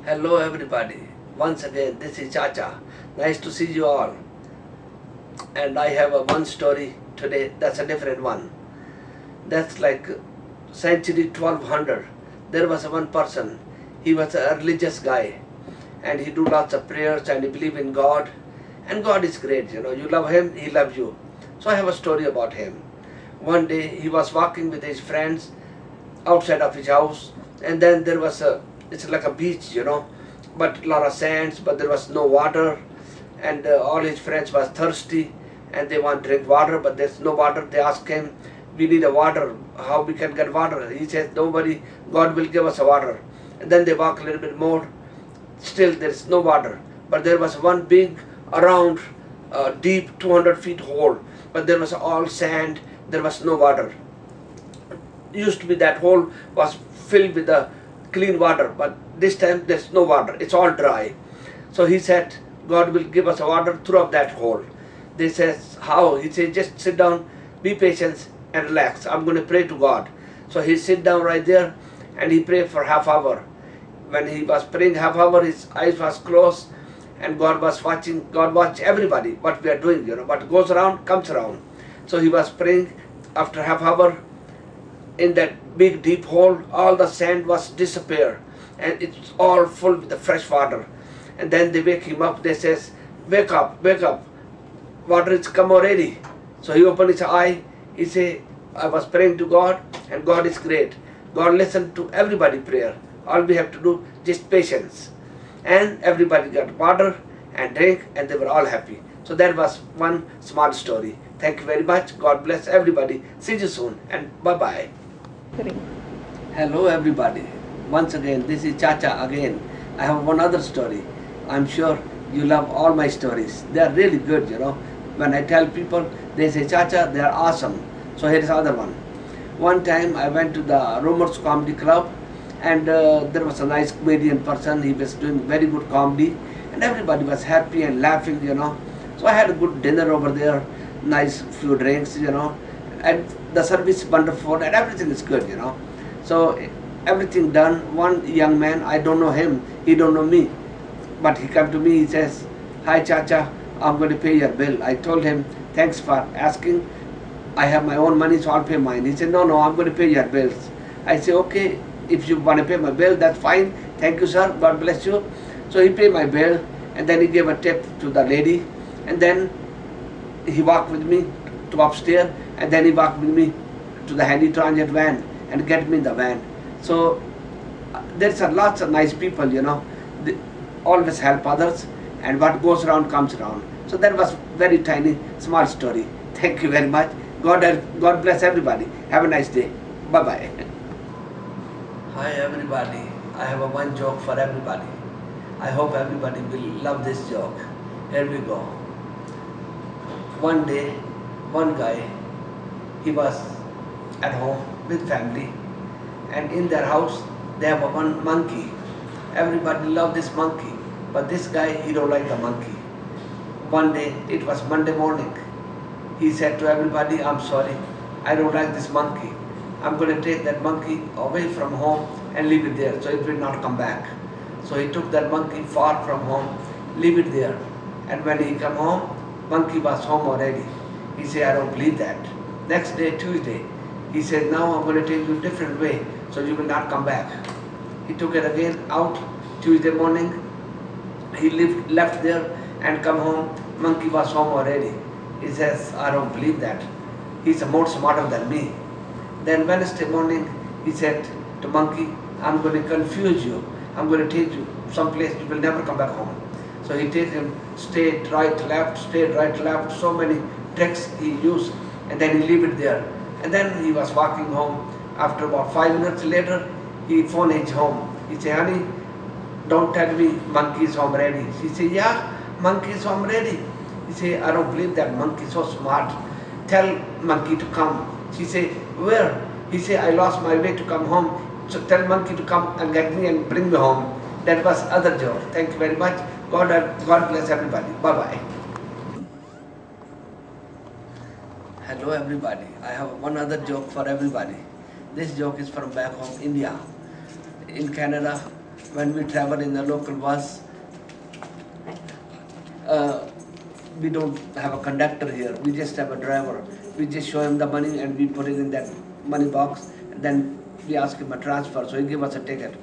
Hello everybody. Once again, this is Chacha. Nice to see you all. And I have one story today. That's a different one. That's like century 1200. There was one person. He was a religious guy, and he do lots of prayers and he believe in God. And God is great. You love Him, He loves you. So I have a story about him. One day he was walking with his friends outside of his house, and then there was it's like a beach, but a lot of sands, but there was no water, and all his friends was thirsty, and they want to drink water, but there's no water. They ask him, we need a water, how we can get water? He says, don't worry, God will give us a water. And then they walk a little bit more, still there's no water, but there was one big, around, deep 200 feet hole, but there was all sand, there was no water. Used to be that hole was filled with the clean water, but this time there's no water, it's all dry. So he said, God will give us water throughout that hole. They says, how? He said, just sit down, be patient and relax. I'm going to pray to God. So he sit down right there and he prayed for half hour. When he was praying half hour, his eyes was closed and God was watching. God watch everybody, what we are doing, what goes around, comes around. So he was praying. After half hour, in that big deep hole, all the sand was disappeared and it's all full with the fresh water. And then they wake him up. They says, wake up, water is come already. So he opened his eye. He say, I was praying to God and God is great. God listened to everybody prayer. All we have to do, just patience. And everybody got water and drink and they were all happy. So that was one small story. Thank you very much. God bless everybody. See you soon and bye-bye. Hello everybody. Once again, this is Chacha again. I have one other story. I'm sure you love all my stories. They are really good, When I tell people, they say, Chacha, they are awesome. So here is another one. One time I went to the Rumors Comedy Club, and there was a nice comedian person. He was doing very good comedy and everybody was happy and laughing, So I had a good dinner over there, nice few drinks, and the service is wonderful and everything is good, So everything done. One young man, I don't know him, he don't know me, but he come to me, he says, hi Chacha, I'm going to pay your bill. I told him, thanks for asking, I have my own money, so I'll pay mine. He said, no, I'm going to pay your bills. I say, okay, if you want to pay my bill, that's fine. Thank you, sir. God bless you. So he paid my bill, and then he gave a tip to the lady, and then he walked with me to upstairs, and then he walked with me to the handy transit van and get me in the van. So there's lots of nice people, they always help others, and what goes around comes around. So that was very tiny, small story. Thank you very much. God bless everybody. Have a nice day. Bye-bye. Hi everybody. I have one joke for everybody. I hope everybody will love this joke. Here we go. One day, one guy, he was at home with family, and in their house they have one monkey. Everybody love this monkey, but this guy, he don't like the monkey. One day, it was Monday morning. He said to everybody, I'm sorry, I don't like this monkey. I'm going to take that monkey away from home and leave it there, so it will not come back. So he took that monkey far from home, leave it there. And when he come home, monkey was home already. He said, I don't believe that. Next day, Tuesday, he said, now I'm going to take you a different way, so you will not come back. He took it again out. Tuesday morning, he left there and come home, monkey was home already. He says, I don't believe that. He's more smarter than me. Then Wednesday morning, he said to monkey, I'm going to confuse you. I'm going to take you someplace you will never come back home. So he takes him straight, right, left, so many tricks he used, and then he leave it there. And then he was walking home. After about 5 minutes later, he phoned his home. He said, honey, don't tell me monkey is home ready. She said, yeah, monkey is home ready. He said, I don't believe that monkey is so smart. Tell monkey to come. She said, where? He said, I lost my way to come home. So tell monkey to come and get me and bring me home. That was other joke. Thank you very much. God bless everybody. Bye-bye. Hello everybody. I have one other joke for everybody. This joke is from back home, India. In Canada, when we travel in the local bus, we don't have a conductor here. We just have a driver. We just show him the money and we put it in that money box. And then we ask him a transfer, so he give us a ticket.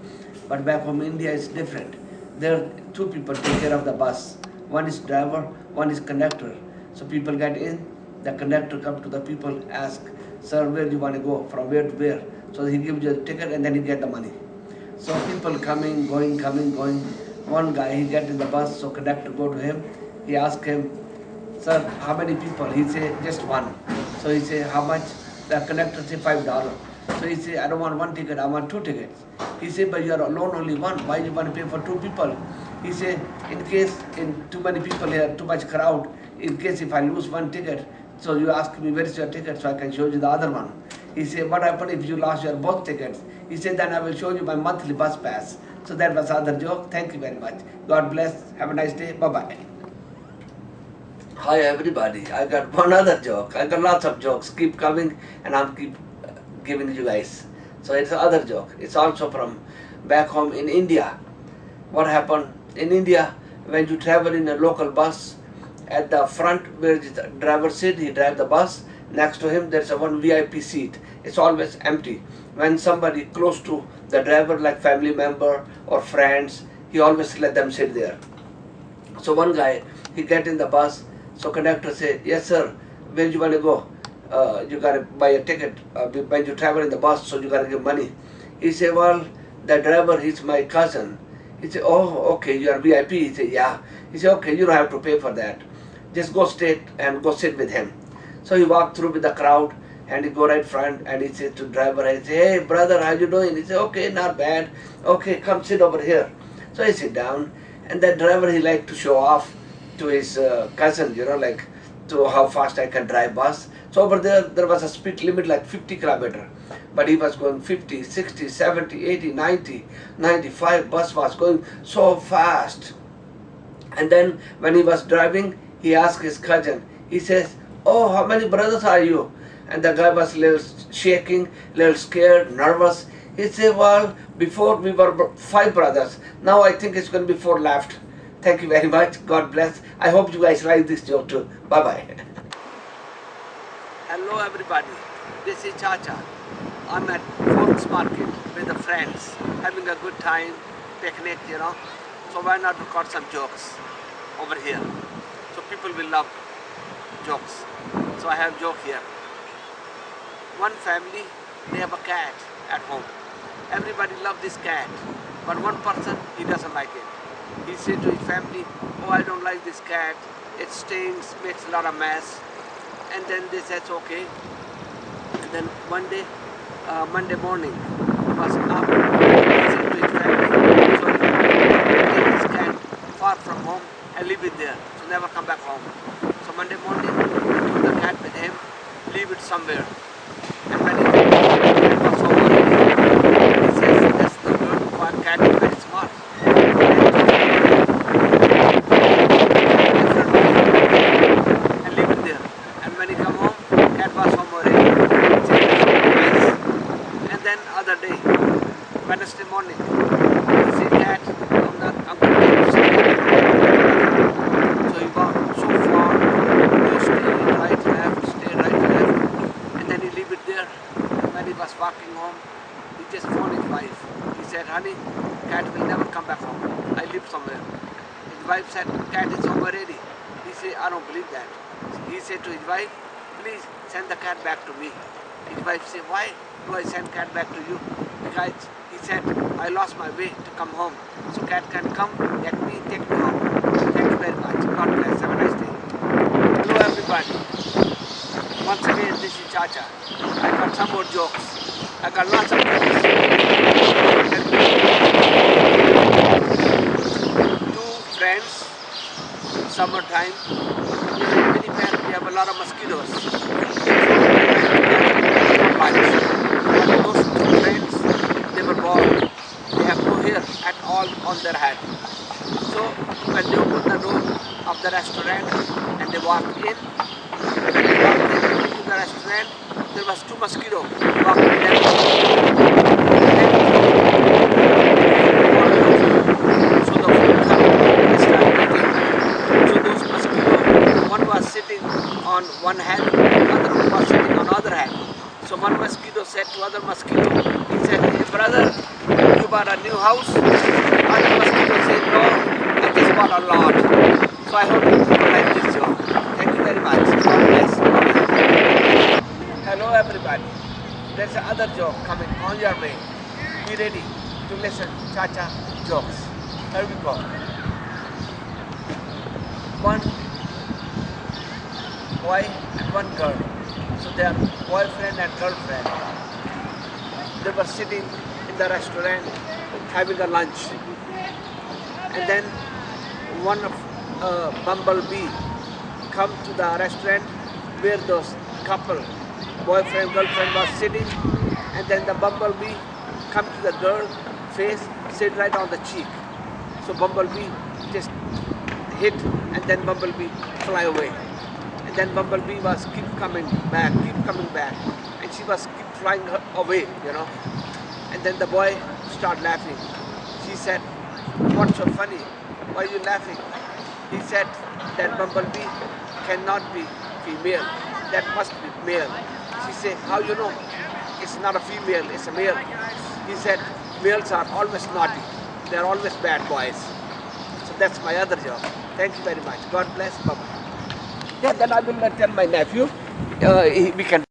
But back home in India, it's different. There, two people take care of the bus. One is driver, one is conductor. So people get in, the conductor comes to the people, ask, sir, where do you want to go? From where to where? So he gives you a ticket and then he get the money. So people coming, going, coming, going. One guy, he get in the bus, so conductor go to him. He ask him, sir, how many people? He say, just one. So he say, how much? The conductor say, $5. So he say, I don't want one ticket, I want two tickets. He say, but you are alone, only one. Why you want to pay for two people? He say, in case in too many people here, too much crowd, in case if I lose one ticket, so you ask me, where is your ticket, so I can show you the other one. He say, what happen if you lost your both tickets? He said, then I will show you my monthly bus pass. So that was other joke. Thank you very much. God bless. Have a nice day. Bye-bye. Hi everybody. I got one other joke. I got lots of jokes. Keep coming and I'll keep giving you guys. So it's another joke. It's also from back home in India. What happened in India when you travel in a local bus, at the front where the driver sit, he drive the bus. Next to him there's a one VIP seat. It's always empty. When somebody close to the driver, like family member or friends, he always let them sit there. So one guy, he get in the bus. So conductor say, yes sir, where you want to go? You got to buy a ticket. When you travel in the bus, so you got to give money. He say, well, the driver, he's my cousin. He say, oh, okay, you are VIP. He say, yeah. He say, okay, you don't have to pay for that. Just go straight and go sit with him. So he walked through with the crowd and he go right front and he said to driver, he say, hey brother, how you doing? He say, okay, not bad. Okay, come sit over here. So he sit down and that driver, he like to show off to his cousin, you know, like to how fast I can drive bus. So over there was a speed limit like 50 km. But he was going 50, 60, 70, 80, 90, 95. Bus was going so fast. And then when he was driving, he asked his cousin, he says, oh, how many brothers are you? And the guy was a little shaking, a little scared, nervous. He said, well, before we were 5 brothers. Now I think it's going to be 4 left. Thank you very much. God bless. I hope you guys like this joke too. Bye-bye. Hello everybody. This is Chacha. I'm at Forbes Market with the friends, having a good time, picnic, you know. So why not record some jokes over here? So people will love jokes. So I have a joke here. One family, they have a cat at home. Everybody loves this cat, but one person, he doesn't like it. He said to his family, oh, I don't like this cat. It stinks, makes a lot of mess. And then they said, okay. And then one day, Monday morning, he was up. He said to his family, so take this cat far from home and leave it there. So never come back home. So Monday morning, he took the cat with him, leave it somewhere. And when he was over, he says, that's the good, one cat is very smart. And leave it there. And when he come home, cat was home already. And then other day, Wednesday morning, he said, cat, I'm going to take you somewhere. So he walked so far, he stayed right, left, stayed right, left. And then he leave it there. And when he was walking home, he just phoned his wife. He said, honey, cat will never come back home. I live somewhere. His wife said, cat is home already. He said, I don't believe that. He said to his wife, please send the cat back to me. His wife said, why do I send cat back to you? Because he said, I lost my way to come home. So cat can come, get me, take me home. Thank you very much. God bless. Have a nice day. Hello everybody. Once again, this is Chacha. I got some more jokes. I got lots of jokes. Two friends, summertime, we have a lot of mosquitoes. But those two friends, they were bald. They have no hair at all on their head. So when they opened the door of the restaurant and they walked in, into the restaurant, there was 2 mosquitoes walking there. one hand, other was sitting on other hand. So one mosquito said to other mosquito, he said, "Hey brother, you bought a new house?" Other mosquito said, "No, I just bought a lot." So I hope you like this joke. Thank you very much. God bless. Hello everybody. There's another joke coming on your way. Be ready to listen Chacha jokes. Here we go. One boy and one girl. So they are boyfriend and girlfriend. They were sitting in the restaurant having a lunch. And then one of bumblebee come to the restaurant where those couple, boyfriend, girlfriend was sitting, and then the bumblebee come to the girl face, sit right on the cheek. So bumblebee just hit, and then bumblebee fly away. And then bumblebee was keep coming back, and she was keep flying away, you know. And then the boy start laughing. She said, "What's so funny? Why are you laughing?" He said, "That bumblebee cannot be female. That must be male." She said, "How you know? It's not a female, it's a male." He said, "Males are always naughty. They're always bad boys." So that's my other job. Thank you very much. God bless. Bye-bye. Yeah, then I will tell my nephew. We can